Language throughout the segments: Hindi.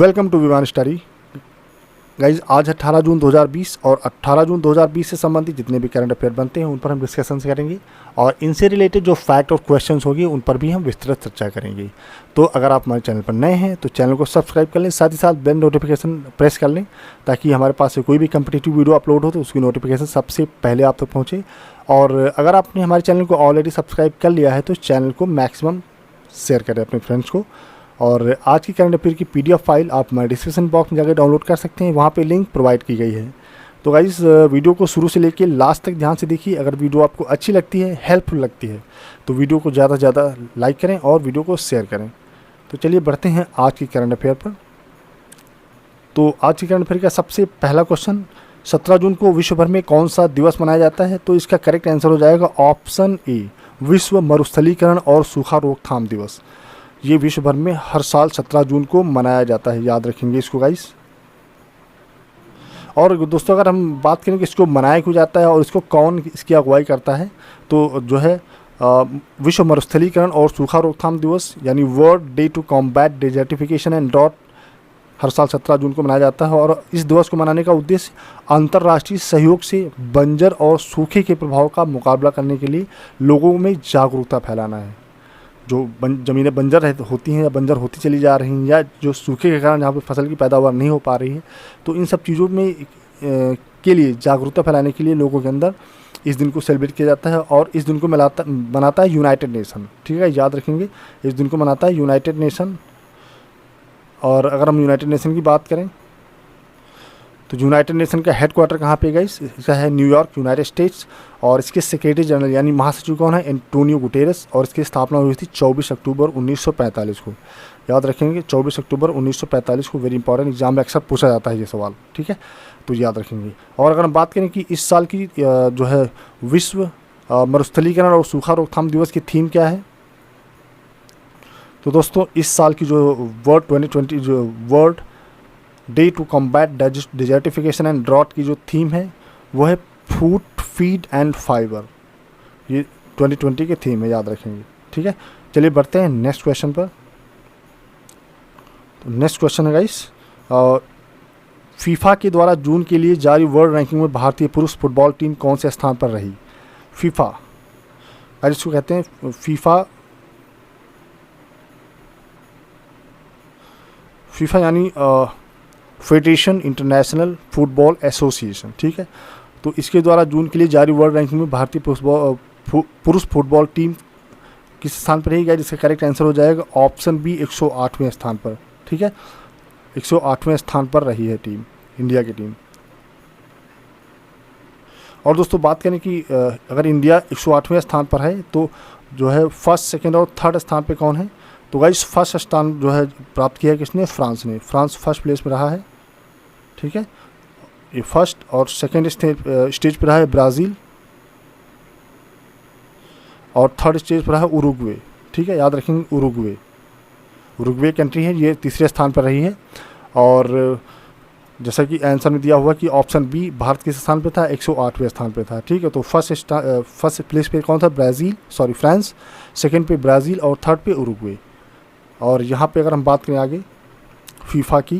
वेलकम टू विमान स्टडी गाइज। आज है 18 जून 2020 और 18 जून 2020 से संबंधित जितने भी करंट अफेयर बनते हैं उन पर हम डिस्कशन करेंगे और इनसे रिलेटेड जो फैक्ट और क्वेश्चंस होगी उन पर भी हम विस्तृत चर्चा करेंगे। तो अगर आप हमारे चैनल पर नए हैं तो चैनल को सब्सक्राइब कर लें, साथ ही साथ बेल नोटिफिकेशन प्रेस कर लें ताकि हमारे पास से कोई भी कम्पिटिटिव वीडियो अपलोड हो तो उसकी नोटिफिकेशन सबसे पहले आप तक पहुँचे। और अगर आपने हमारे चैनल को ऑलरेडी सब्सक्राइब कर लिया है तो चैनल को मैक्सिमम शेयर करें अपने फ्रेंड्स को। और आज की करंट अफेयर की पीडीएफ फाइल आप हमारे डिस्क्रिप्शन बॉक्स में जाकर डाउनलोड कर सकते हैं, वहाँ पे लिंक प्रोवाइड की गई है। तो गाइस वीडियो को शुरू से लेकर लास्ट तक ध्यान से देखिए। अगर वीडियो आपको अच्छी लगती है, हेल्पफुल लगती है तो वीडियो को ज़्यादा से ज़्यादा लाइक करें और वीडियो को शेयर करें। तो चलिए बढ़ते हैं आज की करंट अफेयर पर। तो आज की करंट अफेयर का सबसे पहला क्वेश्चन, 17 जून को विश्व भर में कौन सा दिवस मनाया जाता है? तो इसका करेक्ट आंसर हो जाएगा ऑप्शन ए, विश्व मरुस्थलीकरण और सूखा रोकथाम दिवस। ये विश्व भर में हर साल 17 जून को मनाया जाता है, याद रखेंगे इसको गाइस। और दोस्तों अगर हम बात करें कि इसको मनाया क्यों जाता है और इसको कौन इसकी अगुवाई करता है, तो जो है विश्व मरुस्थलीकरण और सूखा रोकथाम दिवस यानी world day to combat desertification and drought हर साल 17 जून को मनाया जाता है। और इस दिवस को मनाने का उद्देश्य अंतर्राष्ट्रीय सहयोग से बंजर और सूखे के प्रभाव का मुकाबला करने के लिए लोगों में जागरूकता फैलाना है। जो ज़मीनें बंजर होती हैं या बंजर होती चली जा रही हैं या जो सूखे के कारण जहाँ पे फसल की पैदावार नहीं हो पा रही है, तो इन सब चीज़ों में के लिए जागरूकता फैलाने के लिए लोगों के अंदर इस दिन को सेलिब्रेट किया जाता है। और इस दिन को मनाता है यूनाइटेड नेशन, ठीक है, याद रखेंगे इस दिन को मनाता है यूनाइटेड नेशन। और अगर हम यूनाइटेड नेशन की बात करें तो यूनाइटेड नेशन का हेडक्वार्टर कहाँ पे गाइस? इसका है न्यूयॉर्क, यूनाइटेड स्टेट्स। और इसके सेक्रेटरी जनरल यानी महासचिव कौन है? Antonio Guterres. और इसकी स्थापना हुई थी 24 अक्टूबर 1945 को, याद रखेंगे 24 अक्टूबर 1945 को। वेरी इंपॉर्टेंट, एग्जाम में अक्सर पूछा जाता है ये सवाल, ठीक है, तो याद रखेंगे। और अगर हम बात करें कि इस साल की जो है विश्व मरुस्थलीकरण और सूखा रोकथाम दिवस की थीम क्या है, तो दोस्तों इस साल की जो वर्ल्ड 2020 जो world day to combat desertification and drought की जो थीम है वो है फूड, फीड एंड फाइबर। ये 2020 की थीम है, याद रखेंगे, ठीक है। चलिए बढ़ते हैं नेक्स्ट क्वेश्चन पर। तो नेक्स्ट क्वेश्चन है गाइस, फीफा के द्वारा जून के लिए जारी वर्ल्ड रैंकिंग में भारतीय पुरुष फुटबॉल टीम कौन से स्थान पर रही? फीफा, आज इसको कहते हैं फीफा यानी फेडरेशन इंटरनेशनल फुटबॉल एसोसिएशन, ठीक है। तो इसके द्वारा जून के लिए जारी वर्ल्ड रैंकिंग में भारतीय पुरुष फुटबॉल टीम किस स्थान पर रही गया? जिसका करेक्ट आंसर हो जाएगा ऑप्शन बी, 108वें स्थान पर, ठीक है, 108वें स्थान पर रही है टीम, इंडिया की टीम। और दोस्तों बात करें कि अगर इंडिया 108वें स्थान पर है तो जो है फर्स्ट, सेकेंड और थर्ड स्थान पर कौन है? तो गाइस फर्स्ट स्थान जो है प्राप्त किया है किसने? फ्रांस ने। फ्रांस फर्स्ट प्लेस में रहा है, ठीक है, ये फर्स्ट। और सेकंड स्टेज पर रहा है ब्राज़ील और थर्ड स्टेज पर रहा है उरुग्वे, ठीक है, याद रखेंगे उरुग्वे कंट्री है, ये तीसरे स्थान पर रही है। और जैसा कि आंसर में दिया हुआ कि ऑप्शन बी भारत किस स्थान पे था? 108वें स्थान पे था, ठीक है। तो फर्स्ट प्लेस पे कौन था? फ्रांस, सेकंड पे ब्राज़ील और थर्ड पे उरुग्वे। और यहाँ पे अगर हम बात करें आगे फीफा की,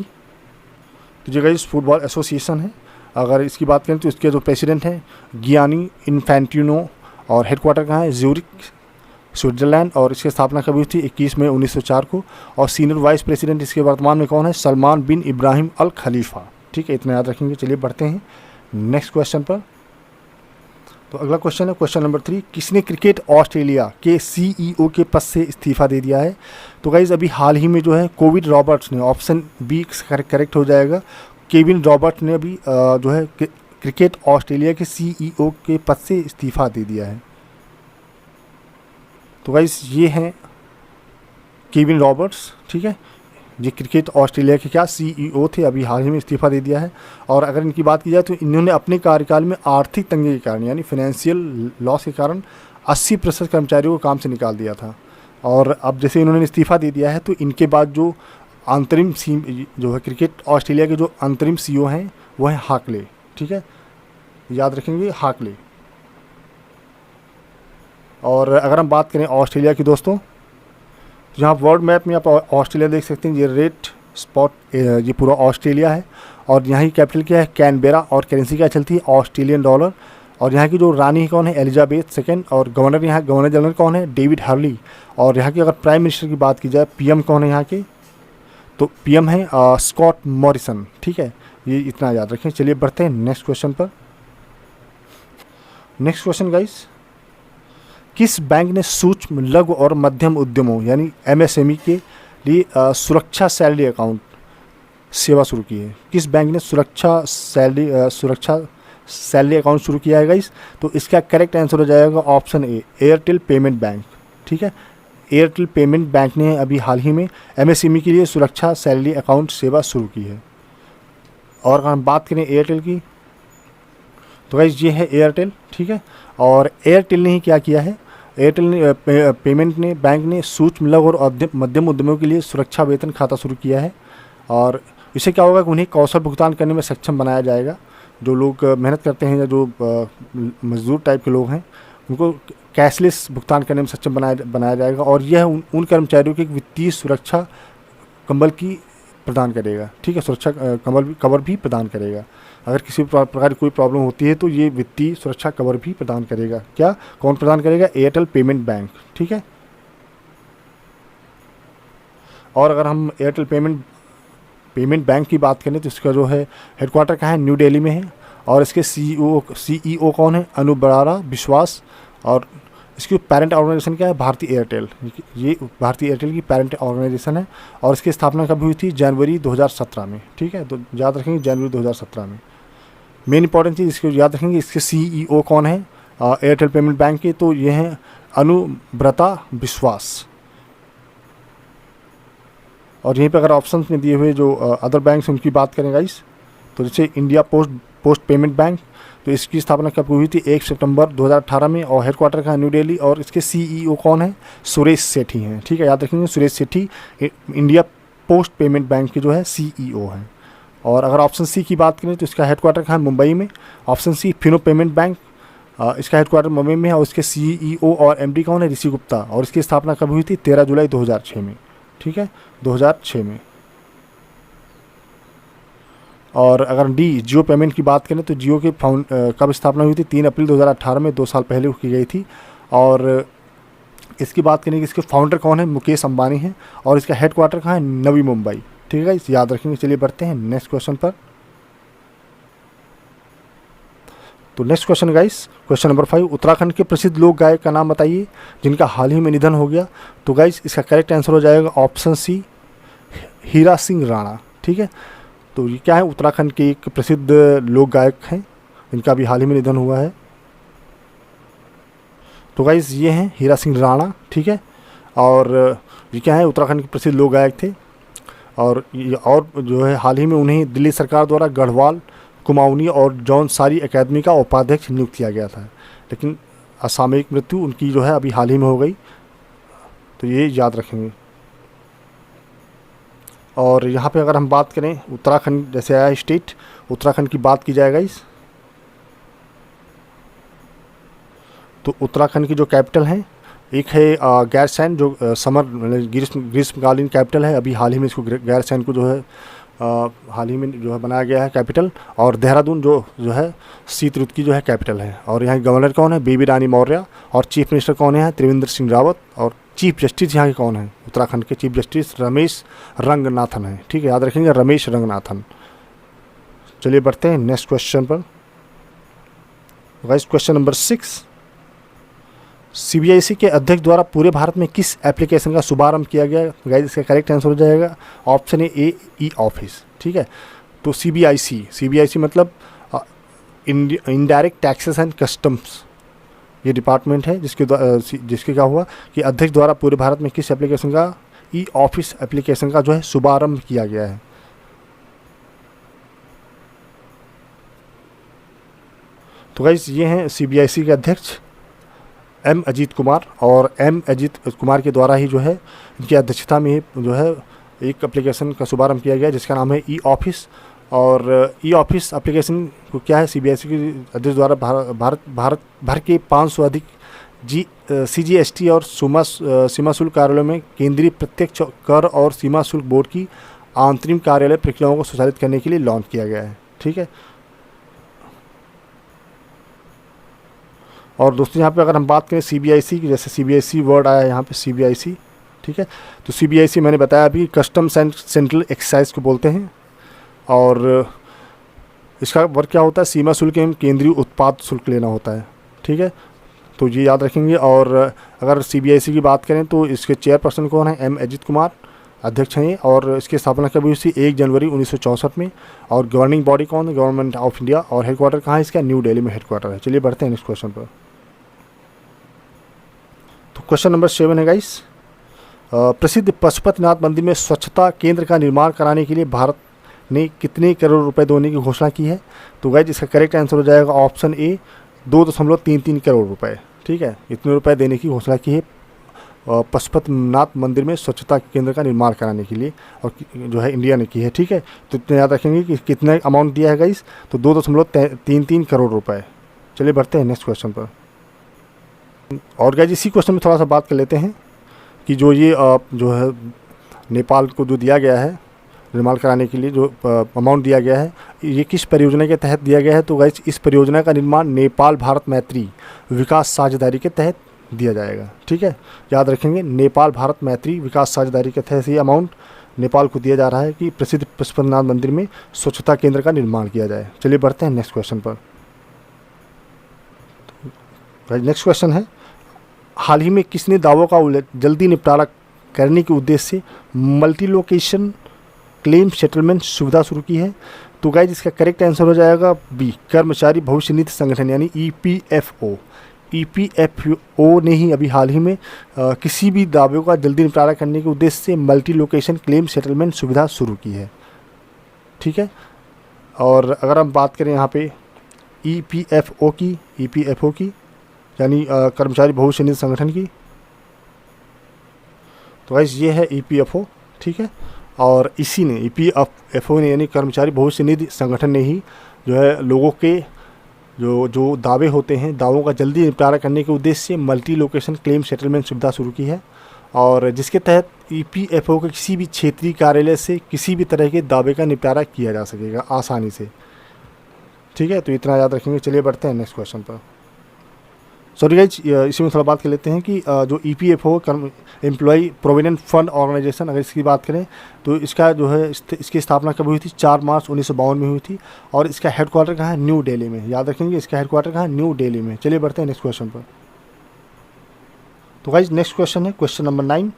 तो जगह इस फुटबॉल एसोसिएशन है। अगर इसकी बात करें तो इसके जो प्रेसिडेंट हैं गियानी इन्फैंटिनो और हेडक्वार्टर कहाँ है? Zurich, Switzerland. और इसकी स्थापना कभी हुई थी? 21 मई 1904 को। और सीनियर वाइस प्रेसिडेंट इसके वर्तमान में कौन है? सलमान बिन इब्राहिम अल खलीफा, ठीक है, इतना याद रखेंगे। चलिए बढ़ते हैं नेक्स्ट क्वेश्चन पर। तो अगला क्वेश्चन है क्वेश्चन नंबर 3, किसने क्रिकेट ऑस्ट्रेलिया के सीईओ के पद से इस्तीफा दे दिया है? तो गाइज अभी हाल ही में जो है केविन रॉबर्ट्स ने, ऑप्शन बी करेक्ट हो जाएगा, केविन रॉबर्ट्स ने अभी जो है क्रिकेट ऑस्ट्रेलिया के सीईओ के पद से इस्तीफा दे दिया है। तो गाइज ये हैं केविन रॉबर्ट्स, ठीक है, ये क्रिकेट ऑस्ट्रेलिया के क्या सीईओ थे, अभी हाल ही में इस्तीफा दे दिया है। और अगर इनकी बात की जाए तो इन्होंने अपने कार्यकाल में आर्थिक तंगी के कारण यानी फाइनेंशियल लॉस के कारण 80% कर्मचारियों को काम से निकाल दिया था। और अब जैसे इन्होंने इस्तीफा दे दिया है तो इनके बाद जो अंतरिम जो है क्रिकेट ऑस्ट्रेलिया के जो अंतरिम सीईओ हैं वो है हाकले, ठीक है, याद रखेंगे हाकले। और अगर हम बात करें ऑस्ट्रेलिया की दोस्तों, यहाँ वर्ल्ड मैप में आप ऑस्ट्रेलिया देख सकते हैं, ये रेड स्पॉट ये पूरा ऑस्ट्रेलिया है। और यहाँ की कैपिटल क्या है, कैनबेरा। और करेंसी क्या चलती है, ऑस्ट्रेलियन डॉलर। और यहाँ की जो रानी कौन है, एलिजाबेथ सेकेंड। और गवर्नर यहाँ गवर्नर जनरल कौन है, डेविड हर्ली। और यहाँ की अगर प्राइम मिनिस्टर की बात की जाए, पीएम कौन है यहाँ के, तो पीएम है स्कॉट मॉरिसन। ठीक है, ये इतना याद रखें। चलिए बढ़ते हैं नेक्स्ट क्वेश्चन पर। नेक्स्ट क्वेश्चन गाइस, किस बैंक ने सूक्ष्म लघु और मध्यम उद्यमों यानी एमएसएमई के लिए सुरक्षा सैलरी अकाउंट सेवा शुरू की है? किस बैंक ने सुरक्षा सैलरी अकाउंट शुरू किया है गाइस? तो इसका करेक्ट आंसर हो जाएगा option A, Airtel payment bank. ठीक है, एयरटेल पेमेंट बैंक ने अभी हाल ही में एमएसएमई के लिए सुरक्षा सैलरी अकाउंट सेवा शुरू की है। और अगर हम बात करें एयरटेल की, तो गाइस ये है एयरटेल। ठीक है, और एयरटेल ने ही क्या किया है, एयरटेल ने पेमेंट ने बैंक ने सूक्ष्म लघु और मध्यम उद्यमों के लिए सुरक्षा वेतन खाता शुरू किया है। और इससे क्या होगा कि उन्हें कौशल भुगतान करने में सक्षम बनाया जाएगा। जो लोग मेहनत करते हैं या जो मजदूर टाइप के लोग हैं, उनको कैशलेस भुगतान करने में सक्षम बनाया जाएगा। और यह उन कर्मचारियों की वित्तीय सुरक्षा कंबल की प्रदान करेगा। ठीक है, सुरक्षा कवर भी प्रदान करेगा। अगर किसी प्रकार की कोई प्रॉब्लम होती है तो ये वित्तीय सुरक्षा कवर भी प्रदान करेगा। क्या, कौन प्रदान करेगा? Airtel payment bank. ठीक है, और अगर हम एयरटेल पेमेंट बैंक की बात करें तो इसका जो है हेडक्वार्टर कहाँ है, न्यू दिल्ली में है। और इसके सीईओ कौन है, अनुबरारा विश्वास। और इसकी पेरेंट ऑर्गेनाइजेशन क्या है, भारतीय एयरटेल। ये भारतीय एयरटेल की पेरेंट ऑर्गेनाइजेशन है। और इसकी स्थापना कब हुई थी, जनवरी 2017 में। ठीक है, तो याद रखेंगे जनवरी 2017 में। मेन इंपॉर्टेंट चीज़ इसको याद रखेंगे, इसके सीईओ कौन है एयरटेल पेमेंट बैंक के, तो ये हैं अनुब्रता विश्वास। और यहीं पे अगर ऑप्शंस में दिए हुए जो अदर बैंक्स उनकी बात करें गाइस, तो जैसे इंडिया पोस्ट पेमेंट बैंक, तो इसकी स्थापना कब हुई थी, 1 सितंबर 2018 में। और हेडक्वार्टर का न्यू दिल्ली। और इसके सीईओ कौन है, सुरेश सेठी हैं। ठीक है, याद रखेंगे सुरेश सेठी इंडिया पोस्ट पेमेंट बैंक के जो है सीईओ हैं। और अगर ऑप्शन सी की बात करें तो इसका हेडक्वार्टर कहाँ है, मुंबई में। Option C, Fino payment bank, इसका हेडक्वार्टर मुंबई में है। और इसके सीईओ और एमडी कौन है, ऋषि गुप्ता। और इसकी स्थापना कब हुई थी, 13 जुलाई 2006 में। ठीक है, 2006 में। और अगर डी, जियो पेमेंट की बात करें तो जियो के कब स्थापना हुई थी, 3 अप्रैल 2018 में, 2 साल पहले की गई थी। और इसकी बात करें कि इसके फाउंडर कौन है, मुकेश अंबानी हैं। और इसका हेडक्वार्टर कहाँ है, नवी मुंबई। ठीक है, इसे याद रखेंगे। चलिए बढ़ते हैं नेक्स्ट क्वेश्चन पर। तो next question guys, question number 5, Uttarakhand के प्रसिद्ध लोक गायक का नाम बताइए जिनका हाल ही में निधन हो गया। तो गाइस इसका करेक्ट आंसर हो जाएगा ऑप्शन सी, हीरा सिंह राणा। ठीक है, तो ये क्या है, उत्तराखंड के एक प्रसिद्ध लोक गायक हैं जिनका अभी हाल ही में निधन हुआ है। तो गाइस ये हैं हीरा सिंह राणा। ठीक है, और ये क्या है, उत्तराखंड के प्रसिद्ध लोक गायक थे। और जो है हाल ही में उन्हें दिल्ली सरकार द्वारा गढ़वाल, कुमाऊनी और जौनसारी अकादमी का उपाध्यक्ष नियुक्त किया गया था। लेकिन असामयिक मृत्यु उनकी जो है अभी हाल ही में हो गई। तो ये याद रखेंगे। और यहाँ पे अगर हम बात करें उत्तराखंड जैसे आया स्टेट, उत्तराखंड की बात की जाएगा इस, तो उत्तराखंड की जो कैपिटल है, एक है गैरसैंण जो समर ग्रीष्मकालीन कैपिटल है। अभी हाल ही में इसको गैरसैंण को जो है हाल ही में जो है बनाया गया है कैपिटल। और देहरादून जो है शीत ऋतु की जो है कैपिटल है। और यहाँ गवर्नर कौन है, बेबी रानी मौर्य। और चीफ मिनिस्टर कौन है, त्रिवेंद्र सिंह रावत। और चीफ जस्टिस यहाँ के कौन है, उत्तराखंड के चीफ जस्टिस रमेश रंगनाथन है। ठीक है, याद रखेंगे रमेश रंगनाथन। चलिए बढ़ते हैं नेक्स्ट क्वेश्चन पर। गाइस क्वेश्चन नंबर 6, सीबीआईसी के अध्यक्ष द्वारा पूरे भारत में किस एप्लीकेशन का शुभारंभ किया गया? गाइस इसका करेक्ट आंसर हो जाएगा ऑप्शन ए, ई ऑफिस। ठीक है, तो सीबीआईसी मतलब इनडायरेक्ट टैक्सेस एंड कस्टम्स, ये डिपार्टमेंट है जिसके क्या हुआ कि अध्यक्ष द्वारा पूरे भारत में किस एप्लीकेशन का, ई ऑफिस एप्लीकेशन का जो है शुभारंभ किया गया है। तो गाइस ये हैं सीबीआईसी के अध्यक्ष एम अजीत कुमार। और एम अजीत कुमार के द्वारा ही जो है इनकी अध्यक्षता में जो है एक एप्लीकेशन का शुभारंभ किया गया जिसका नाम है ई ऑफिस। और ई ऑफिस एप्लीकेशन को क्या है, सीबीआईसी के अध्यक्ष द्वारा भारत भर के 500 अधिक सीजीएसटी और सीमा शुल्क कार्यालयों में केंद्रीय प्रत्यक्ष कर और सीमा शुल्क बोर्ड की अंतरिम कार्यालय प्रक्रियाओं को स्वचालित करने के लिए लॉन्च किया गया है। ठीक है, और दोस्तों यहाँ पे अगर हम बात करें CBIC की, जैसे CBIC वर्ड आया है यहाँ पे CBIC, ठीक है, तो CBIC मैंने बताया अभी कस्टम्स एंड सेंट्रल एक्साइज को बोलते हैं, और इसका वर्क क्या होता है, सीमा शुल्क एवं केंद्रीय उत्पाद शुल्क लेना होता है। ठीक है, तो ये याद रखेंगे। और अगर CBIC की बात करें तो इसके चेयरपर्सन कौन है, M अजित कुमार अध्यक्ष हैं, और इसकी स्थापना कब हुई थी, 1 जनवरी 1964 में। और गवर्निंग बॉडी कौन है, गवर्नमेंट ऑफ इंडिया, और हेडक्वार्टर कहाँ है इसका, न्यू दिल्ली में हेडक्वार्टर है। चलिए बढ़ते हैं नेक्स्ट क्वेश्चन पर। तो क्वेश्चन नंबर 7 है गाइस, प्रसिद्ध पशुपतिनाथ मंदिर में स्वच्छता केंद्र का निर्माण कराने के लिए भारत ने कितने करोड़ रुपए देने की घोषणा की है। तो गाइस इसका करेक्ट आंसर हो जाएगा ऑप्शन ए, 2.33 करोड़ रुपए। ठीक है, इतने रुपए देने की घोषणा की है पशुपतिनाथ मंदिर में स्वच्छता केंद्र का निर्माण कराने के लिए, और जो है इंडिया ने की है। ठीक है, तो इतने याद रखेंगे कि कितना अमाउंट दिया है गाइस, तो 2.33 करोड़ रुपए। चलिए बढ़ते हैं नेक्स्ट क्वेश्चन पर। और गाइस इसी क्वेश्चन में थोड़ा सा बात कर लेते हैं कि जो ये जो है नेपाल को जो दिया गया है निर्माण कराने के लिए, जो अमाउंट दिया गया है, ये किस परियोजना के तहत दिया गया है। तो गाइस इस परियोजना का निर्माण नेपाल भारत मैत्री विकास साझेदारी के तहत दिया जाएगा। ठीक है, याद रखेंगे, नेपाल भारत मैत्री विकास साझेदारी के तहत ये अमाउंट नेपाल को दिया जा रहा है कि प्रसिद्ध पशुपतिनाथ मंदिर में स्वच्छता केंद्र का निर्माण किया जाए। चलिए बढ़ते हैं नेक्स्ट क्वेश्चन पर। नेक्स्ट क्वेश्चन है, हाल ही में किसने दावों का जल्दी निपटारा करने के उद्देश्य से मल्टी लोकेशन क्लेम सेटलमेंट सुविधा शुरू की है। तो गाइज इसका करेक्ट आंसर हो जाएगा बी, कर्मचारी भविष्य निधि संगठन यानी EPFO। EPFO ने ही अभी हाल ही में किसी भी दावों का जल्दी निपटारा करने के उद्देश्य से मल्टी लोकेशन क्लेम सेटलमेंट सुविधा शुरू की है। ठीक है, और अगर हम बात करें यहाँ पे EPFO की यानी कर्मचारी भविष्य निधि संगठन की, तो गाइस ये है EPFO। ठीक है, और इसी ने EPFO ने यानी कर्मचारी भविष्य निधि संगठन ने ही जो है लोगों के जो दावे होते हैं, दावों का जल्दी निपटारा करने के उद्देश्य से मल्टी लोकेशन क्लेम सेटलमेंट सुविधा शुरू की है, और जिसके तहत EPFO के किसी भी क्षेत्रीय कार्यालय से किसी भी तरह के दावे का निपटारा किया जा सकेगा आसानी से। ठीक है, तो इतना याद रखेंगे। चलिए बढ़ते हैं नेक्स्ट क्वेश्चन पर। सॉरी गाइज, इसी में थोड़ा बात कर लेते हैं कि जो EPFO employ provident fund organization, अगर इसकी बात करें तो इसका जो है इसकी स्थापना कब हुई थी, 4 मार्च 1952 में हुई थी, और इसका हेडक्वार्टर कहाँ है, न्यू दिल्ली में। याद रखेंगे, इसका हेडक्वार्टर कहाँ है, न्यू दिल्ली में। चलिए बढ़ते हैं नेक्स्ट क्वेश्चन पर। तो गाइज नेक्स्ट क्वेश्चन है क्वेश्चन नंबर 9,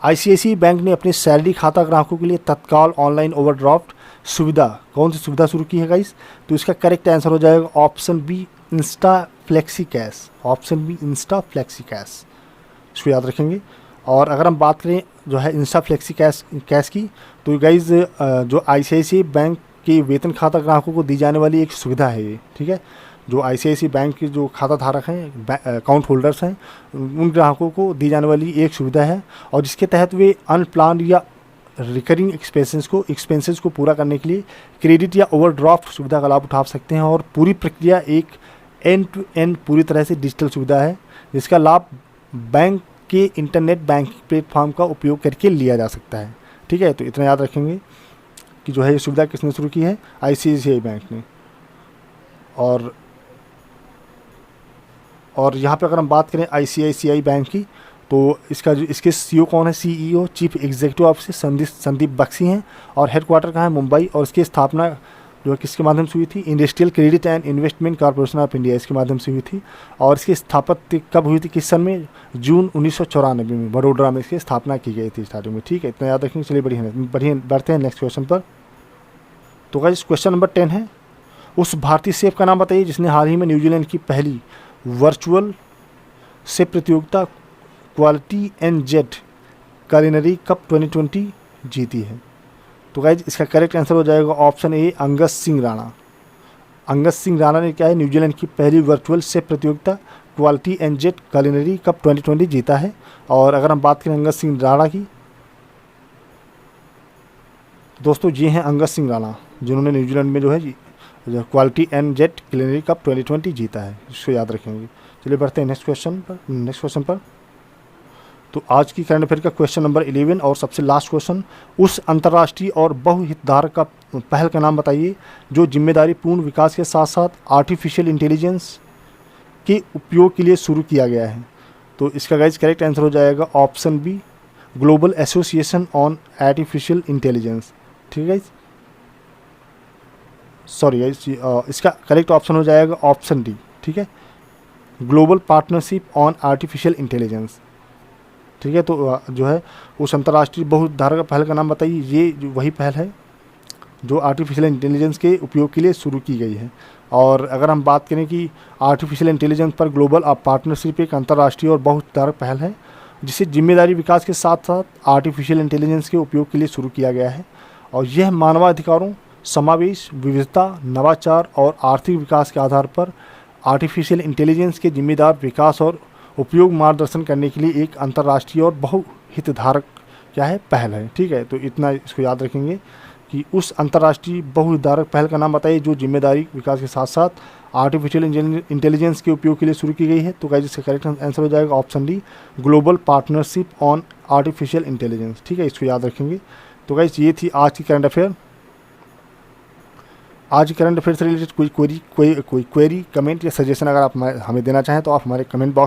ICICI बैंक ने अपने सैलरी खाता ग्राहकों के लिए तत्काल ऑनलाइन ओवरड्राफ्ट सुविधा, कौन सी सुविधा शुरू की है गाइज। तो इसका करेक्ट आंसर हो जाएगा option B, insta flexi cash. Option B, insta flexi cash, इसको याद रखेंगे। और अगर हम बात करें जो है इंस्टा फ्लेक्सी कैश की, तो गाइज जो ICICI बैंक के वेतन खाता ग्राहकों को दी जाने वाली एक सुविधा है ये। ठीक है, जो ICICI बैंक के जो खाता धारक हैं, अकाउंट होल्डर्स हैं, उन ग्राहकों को दी जाने वाली एक सुविधा है, और जिसके तहत वे अनप्लान्ड या रिकरिंग एक्सपेंसेस को पूरा करने के लिए क्रेडिट या ओवरड्राफ्ट सुविधा का लाभ उठा सकते हैं। और पूरी प्रक्रिया एक एंड टू एंड पूरी तरह से डिजिटल सुविधा है, जिसका लाभ बैंक के इंटरनेट बैंकिंग प्लेटफॉर्म का उपयोग करके लिया जा सकता है। ठीक है, तो इतना याद रखेंगे कि जो है ये सुविधा किसने शुरू की है, ICICI बैंक ने। और यहाँ पे अगर हम बात करें ICICI बैंक की, तो इसके CEO कौन है, CEO chief executive officer Sandeep Bakshi हैं, और हेडक्वार्टर कहाँ है, मुंबई। और इसकी स्थापना जो किसके माध्यम से हुई थी, industrial credit and investment corporation of India, इसके माध्यम से हुई थी। और इसकी स्थापत्य कब हुई थी, किस सन में, जून 1994 में वडोदरा में इसकी स्थापना की गई थी स्टार्टिंग में। ठीक है, इतना याद रखेंगे। चलिए बढ़िया बढ़ते हैं नेक्स्ट क्वेश्चन पर। तो गाइस क्वेश्चन नंबर 10 है, उस भारतीय शेफ का नाम बताइए जिसने हाल ही में न्यूजीलैंड की पहली वर्चुअल शेफ प्रतियोगिता quality and jet culinary cup 2020 जीती है। तो गाइज इसका करेक्ट आंसर हो जाएगा ऑप्शन ए, अंगद सिंह राणा। अंगद सिंह राणा ने क्या है, न्यूजीलैंड की पहली वर्चुअल शेफ प्रतियोगिता quality and jet culinary cup 2020 जीता है। और अगर हम बात करें अंगद सिंह राणा की, दोस्तों ये हैं अंगद सिंह राणा, जिन्होंने न्यूजीलैंड में जो है quality and jet culinary cup 2020 जीता है, इसको याद रखेंगे। चलिए बढ़ते हैं नेक्स्ट क्वेश्चन पर। तो आज की करंट अफेयर का क्वेश्चन नंबर 11 और सबसे लास्ट क्वेश्चन, उस अंतर्राष्ट्रीय और बहुहितधारक का पहल का नाम बताइए जो जिम्मेदारी पूर्ण विकास के साथ साथ आर्टिफिशियल इंटेलिजेंस के उपयोग के लिए शुरू किया गया है। तो इसका गाइज करेक्ट आंसर हो जाएगा option B, global association on artificial intelligence. ठीक है गाइज, सॉरी गाइज, इसका करेक्ट ऑप्शन हो जाएगा ऑप्शन डी। ठीक है, global partnership on artificial intelligence. ठीक है, तो जो है उस अंतर्राष्ट्रीय बहुधारक पहल का नाम बताइए। ये वही पहल है जो आर्टिफिशियल इंटेलिजेंस के उपयोग के लिए शुरू की गई है। और अगर हम बात करें कि आर्टिफिशियल इंटेलिजेंस पर ग्लोबल पार्टनरशिप एक अंतर्राष्ट्रीय और बहुधारक पहल है जिसे जिम्मेदारी विकास के साथ साथ आर्टिफिशियल इंटेलिजेंस के उपयोग के लिए शुरू किया गया है। और यह मानवाधिकारों, समावेश, विविधता, नवाचार और आर्थिक विकास के आधार पर आर्टिफिशियल इंटेलिजेंस के जिम्मेदार विकास और उपयोग मार्गदर्शन करने के लिए एक अंतर्राष्ट्रीय और बहुहितधारक क्या है, पहल है। ठीक है, तो इतना इसको याद रखेंगे कि उस अंतर्राष्ट्रीय बहुहितधारक पहल का नाम बताइए जो जिम्मेदारी विकास के साथ साथ आर्टिफिशियल इंटेलिजेंस के उपयोग के लिए शुरू की गई है। तो गाइस इसका करेक्ट आंसर हो जाएगा option D, global partnership on artificial intelligence. ठीक है, इसको याद रखेंगे। तो गाइस ये थी आज की करंट अफेयर। आज करंट अफेयर से रिलेटेड कोई क्वेरी, कमेंट या सजेशन अगर आप हमें देना चाहें तो आप हमारे कमेंट बॉक्स